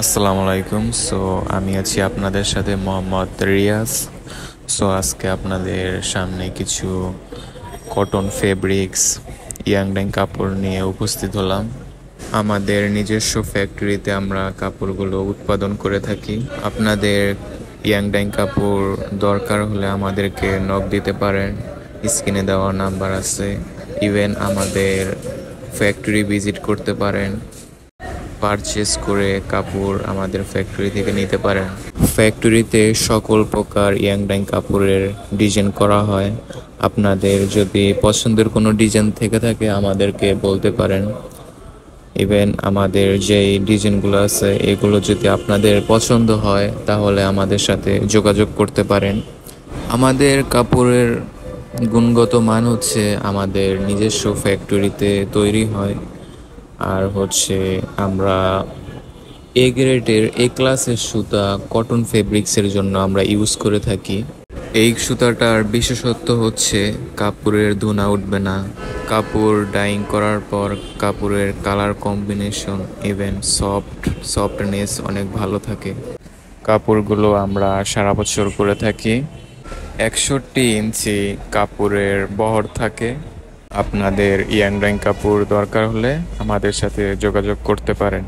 আসসালামু আলাইকুম। আমি আছি আপনাদের সাথে মোহাম্মদ রিয়াজ। আজকে আপনাদের সামনে কিছু কটন ফেব্রিক্স ইয়াংডাং কাপড় নিয়ে উপস্থিত হলাম। আমাদের নিজস্ব ফ্যাক্টরিতে আমরা কাপড়গুলো উৎপাদন করে থাকি। আপনাদের ইয়াংডাং কাপড় দরকার হলে আমাদেরকে নক দিতে পারেন, স্ক্রিনে দেওয়া নাম্বার আছে। ইভেন আমাদের ফ্যাক্টরি ভিজিট করতে পারেন, পারচেস করে কাপড় আমাদের ফ্যাক্টরি থেকে নিতে পারেন। ফ্যাক্টরিতে সকল প্রকার ইয়াংডাং কাপড়ের ডিজাইন করা হয়। আপনাদের যদি পছন্দের কোনো ডিজাইন থেকে থাকে আমাদেরকে বলতে পারেন। ইভেন আমাদের যেই ডিজাইনগুলো আছে এগুলো যদি আপনাদের পছন্দ হয় তাহলে আমাদের সাথে যোগাযোগ করতে পারেন। আমাদের কাপড়ের গুণগত মান হচ্ছে আমাদের নিজস্ব ফ্যাক্টরিতে তৈরি হয়। আর আমরা গ্রেডের ক্লাসের সুতা কটন ফেব্রিক্সের জন্য আমরা ইউজ করে থাকি। এই সুতাটার বিশেষত্ব হচ্ছে কাপড়ের ধুনা উঠবে না। কাপড় ডাইং করার পর কাপড়ের কালার কম্বিনেশন ইভেন সফটনেস অনেক ভালো থাকে। কাপড়গুলো আমরা সারা বছর করে থাকি। 61 ইঞ্চি কাপড়ের বহর থাকে। আপনাদের ইয়াংডাং কাপড় দরকার হলে আমাদের সাথে যোগাযোগ করতে পারেন।